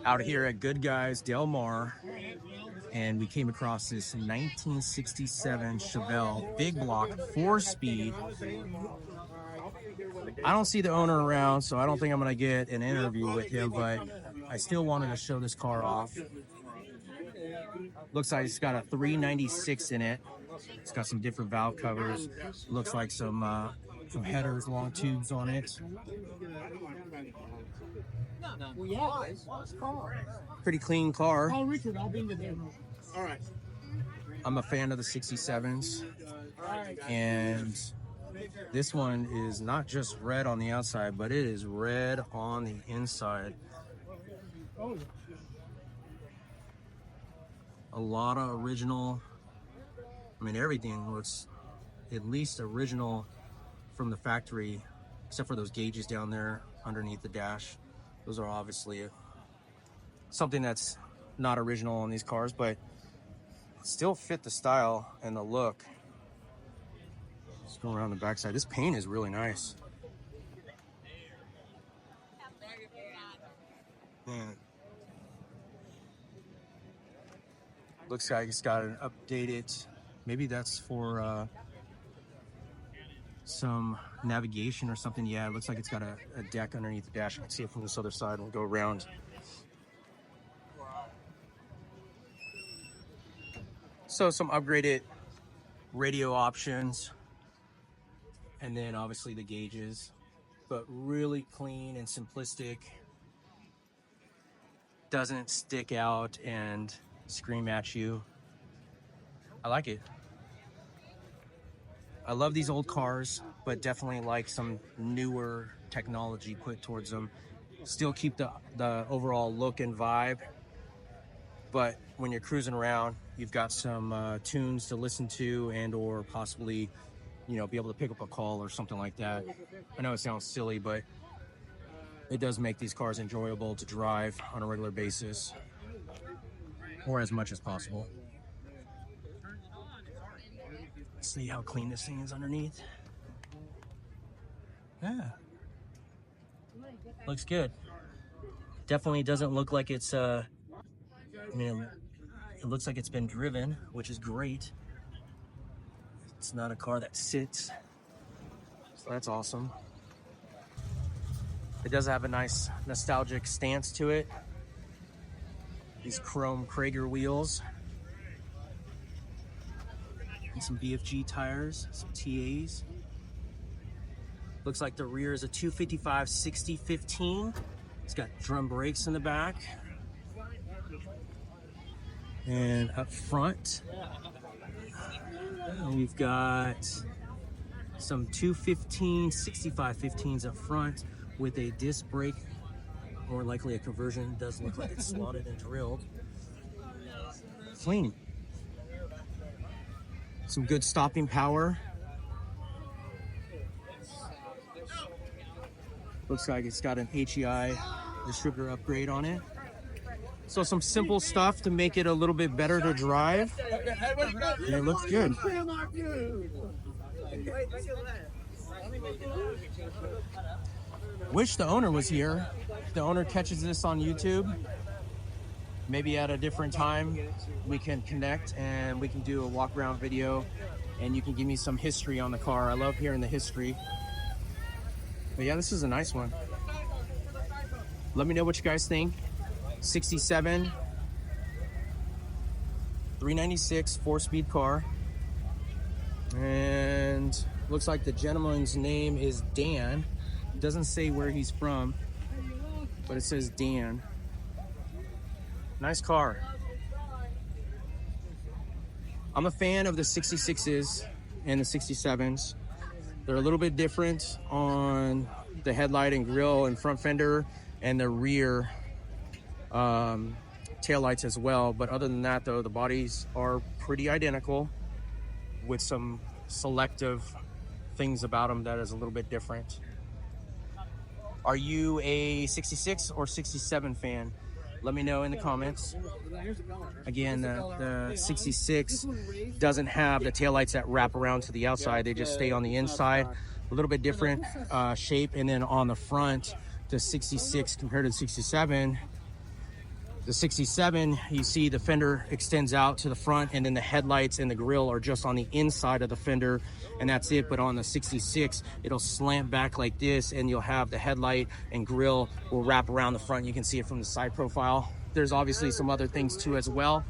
out here at Good Guys Delmar, and we came across this 1967 Chevelle big block 4-speed. I don't see the owner around, so I don't think I'm gonna get an interview with him, but I still wanted to show this car off. Looks like it's got a 396 in it. It's got some different valve covers. Looks like some headers, long tubes on it. Pretty clean car. I'm a fan of the 67s, and this one is not just red on the outside, but it is red on the inside. A lot of original, I mean, everything looks at least original from the factory, except for those gauges down there underneath the dash. Those are obviously something that's not original on these cars, but still fit the style and the look. Let's go around the backside. This paint is really nice. Man. Looks like it's got an updated, maybe that's for some navigation or something. Yeah, it looks like it's got a deck underneath the dash. I can see it from this other side. We'll go around. So some upgraded radio options, and then obviously the gauges, but really clean and simplistic. Doesn't stick out and scream at you. I like it. I love these old cars, but definitely like some newer technology put towards them. Still keep the overall look and vibe, but when you're cruising around, you've got some tunes to listen to, and or possibly, you know, be able to pick up a call or something like that. I know it sounds silly, but it does make these cars enjoyable to drive on a regular basis, or as much as possible. Let's see how clean this thing is underneath. Yeah, looks good. Definitely doesn't look like it's I mean, it looks like it's been driven, which is great. It's not a car that sits, so that's awesome. It does have a nice nostalgic stance to it. These chrome Krager wheels. And some BFG tires, some TAs. Looks like the rear is a 255 60/15. It's got drum brakes in the back. And up front, we've got some 215 65/15s up front with a disc brake, more likely a conversion. It does look like it's slotted and drilled. Clean. Some good stopping power. Looks like it's got an HEI distributor upgrade on it. So some simple stuff to make it a little bit better to drive. And it looks good. Wish the owner was here. If the owner catches this on YouTube, maybe at a different time we can connect and we can do a walk around video, and you can give me some history on the car. I love hearing the history. But yeah, this is a nice one. Let me know what you guys think. 67 396 4-speed car, and looks like the gentleman's name is Dan. It doesn't say where he's from, but it says Dan. Nice car. I'm a fan of the 66s and the 67s. They're a little bit different on the headlight and grille and front fender and the rear taillights as well. But other than that, though, the bodies are pretty identical with some selective things about them that is a little bit different. Are you a 66 or 67 fan? Let me know in the comments. Again, the 66 doesn't have the taillights that wrap around to the outside. They just stay on the inside. A little bit different shape. And then on the front, the 66 compared to the 67, The 67, you see the fender extends out to the front, and then the headlights and the grille are just on the inside of the fender, and that's it. But on the 66, it'll slant back like this, and you'll have the headlight and grille will wrap around the front. You can see it from the side profile. There's obviously some other things too as well,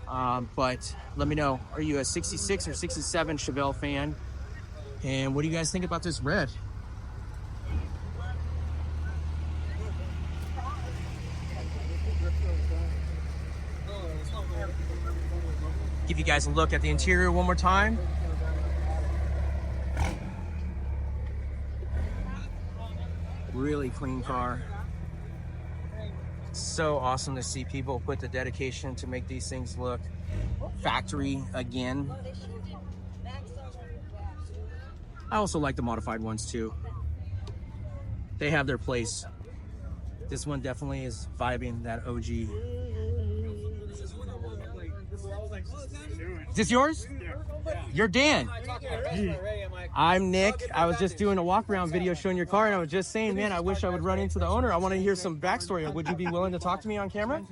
but let me know, are you a 66 or 67 Chevelle fan? And what do you guys think about this red? Give you guys a look at the interior one more time. Really clean car. So awesome to see people put the dedication to make these things look factory again. I also like the modified ones too. They have their place. This one definitely is vibing that OG. Is this yours? You're Dan. I'm Nick. I was just doing a walk around video showing your car, and I was just saying, man, I wish I would run into the owner. I want to hear some backstory. Would you be willing to talk to me on camera?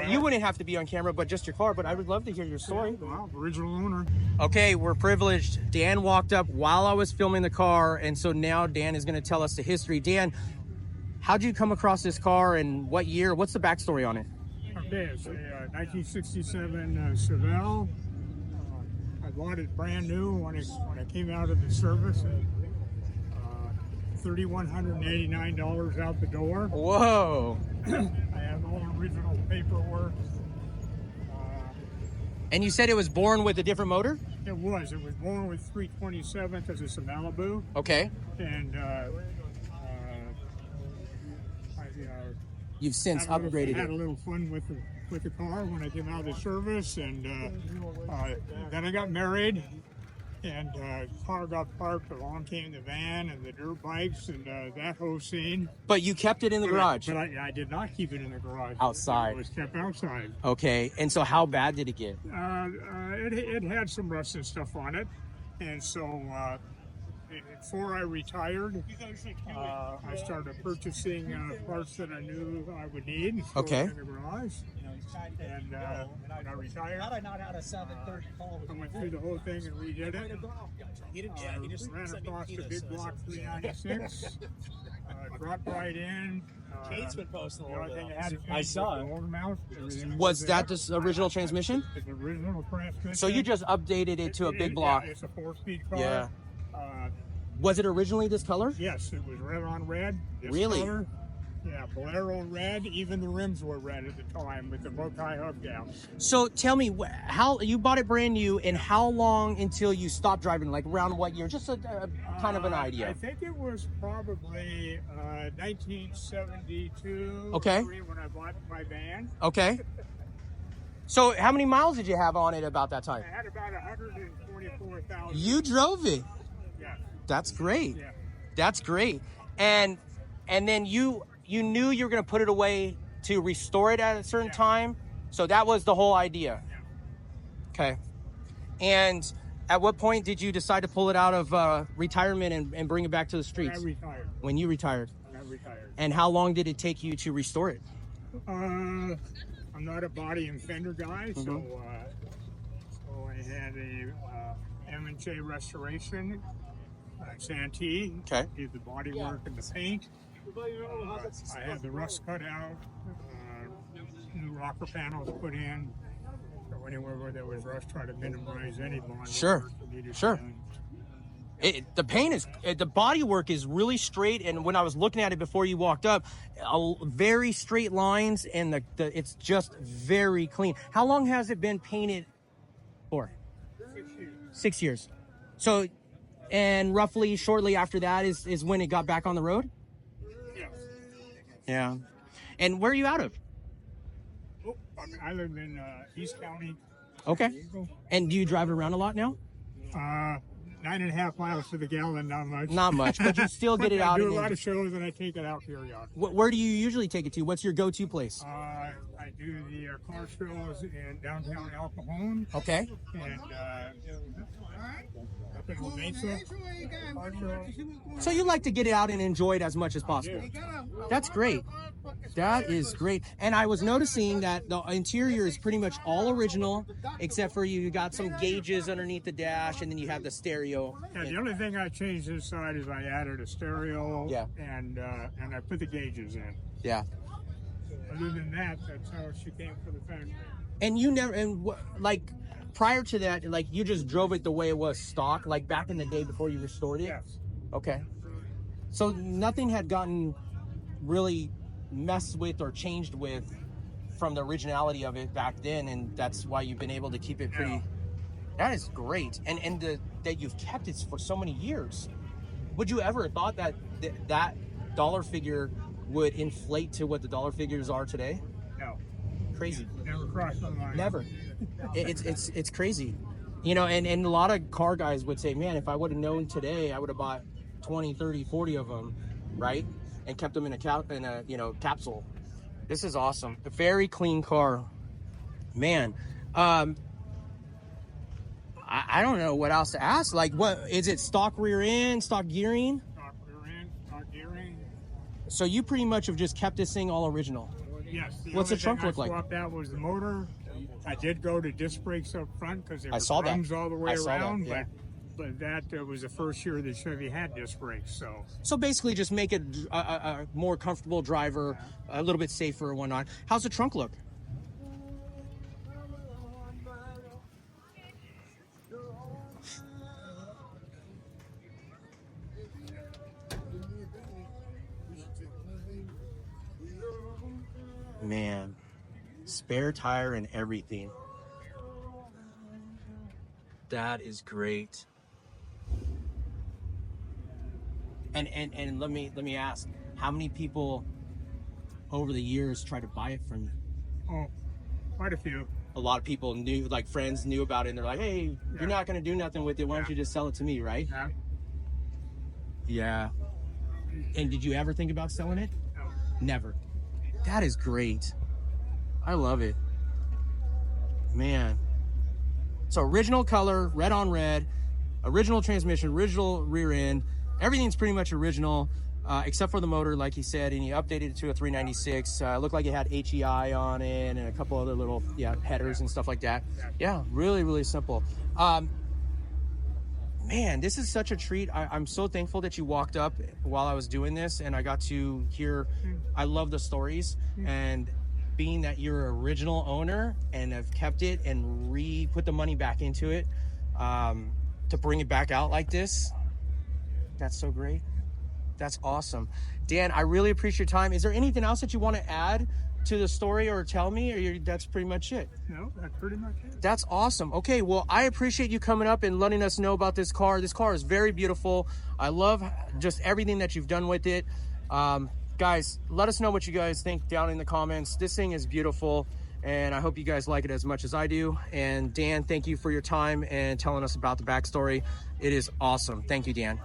You wouldn't have to be on camera, but just your car. But I would love to hear your story. Well, original owner. Okay, we're privileged. Dan walked up while I was filming the car, and so now Dan is going to tell us the history. Dan, how'd you come across this car, and what year? What's the backstory on it? Okay, it's a 1967 Chevelle. I bought it brand new when I came out of the service. $3,189 out the door. Whoa! I have all original paperwork. And you said it was born with a different motor? It was. It was born with 327 because it's a Malibu. Okay. And you've since upgraded I had it. a little fun with the car when I came out of the service, and then I got married, and the car got parked. Along came the van and the dirt bikes and that whole scene. But you kept it in the garage? But I did not keep it in the garage. Outside? It was kept outside. Okay, and so how bad did it get? It had some rust and stuff on it, and so before I retired, I started purchasing parts that I knew I would need and store Okay. in the garage. And when I retired, I went through the whole thing and redid it. Ran across the big block 396, dropped right in. Kate's been posting a The only little thing bit. I had to I change saw was it. the old mount. Everything Was that there. the original transmission? It's the original transmission. So you just updated it to a big block. Yeah, it's a 4-speed car. Yeah. Was it originally this color? Yes, it was red on red. This Really? color. Yeah, Bolero red. Even the rims were red at the time with the bow tie hubcaps. So tell me, how you bought it brand new, and how long until you stopped driving? Like around what year? Just a kind of an idea. I think it was probably 1972. Okay. When I bought my van. Okay. So how many miles did you have on it about that time? I had about 124,000. You drove it. Yeah. That's great. Yeah. That's great. And then you knew you were going to put it away to restore it at a certain time. So that was the whole idea. Yeah. Okay. And at what point did you decide to pull it out of retirement and bring it back to the streets? I retired. When you retired. I retired. And how long did it take you to restore it? I'm not a body and fender guy, so I had a M&J restoration, Santee. Okay. Did the body work and the paint. I had the rust cut out, new rocker panels put in. So anywhere where there was rust, try to minimize any bond. Sure. work that needed Sure. done. The paint is, the body work is really straight, and when I was looking at it before you walked up, very straight lines, and it's just very clean. How long has it been painted for? 6 years. 6 years. So, and roughly shortly after that is when it got back on the road? Yes. Yeah. And where are you out of? Oh, I live in East County. Okay. And do you drive it around a lot now? 9.5 miles to the gallon, not much. Not much, but you still get it I out. do and a then lot of shows and I take it out periodically. where do you usually take it to? What's your go-to place? I I do the car shows in downtown El Cajon. Okay. And up in La Mesa. Car show. So you like to get it out and enjoy it as much as possible. That's great. That is great. And I was noticing that the interior is pretty much all original, except for you got some gauges underneath the dash, and then you have the stereo. Yeah, the only thing I changed inside is I added a stereo. Yeah. And I put the gauges in. Yeah. Other than that, that's how she came for the factory. And you never, like, prior to that, like, you just drove it the way it was stock, like back in the day before you restored it? Yes. Okay. So nothing had gotten really messed with or changed with from the originality of it back then, and that's why you've been able to keep it pretty. That is great. And that you've kept it for so many years. Would you ever have thought that that dollar figure would inflate to what the dollar figures are today? No. Crazy. Never crossed my mind. Never. It's crazy. You know, and a lot of car guys would say, man, if I would have known today, I would have bought 20, 30, 40 of them, right? And kept them in a capsule. This is awesome. A very clean car. Man, I don't know what else to ask. Like, what is it? Stock rear end, stock gearing? Stock rear end, stock gearing. So you pretty much have just kept this thing all original. Yes. What's the trunk look like? I swapped out was the motor. I did go to disc brakes up front because there were drums all the way around, yeah. but that was the first year that Chevy had disc brakes. So basically just make it a more comfortable driver, a little bit safer and whatnot. How's the trunk look? Man, spare tire and everything. That is great. And let me ask, how many people over the years try to buy it from you? Oh, quite a few. A lot of people knew, like friends knew about it, and they're like, hey, you're not going to do nothing with it. Why don't you just sell it to me, right? Yeah. And did you ever think about selling it? No. Never. That is great. I love it. Man. So original color, red on red, original transmission, original rear end. Everything's pretty much original, except for the motor, like he said, and he updated it to a 396. Looked like it had HEI on it and a couple other little headers and stuff like that. Yeah, really, really simple. Man, this is such a treat. I'm so thankful that you walked up while I was doing this and I got to hear, I love the stories, and being that you're an original owner and have kept it and put the money back into it, to bring it back out like this, that's so great. That's awesome. Dan, I really appreciate your time. Is there anything else that you want to add to the story or tell me, or that's pretty much it? No, that's pretty much it. That's awesome. Okay, well, I appreciate you coming up and letting us know about this car. This car is very beautiful. I love just everything that you've done with it. Guys, let us know what you guys think down in the comments. This thing is beautiful, and I hope you guys like it as much as I do. And Dan, thank you for your time and telling us about the backstory. It is awesome. Thank you, Dan.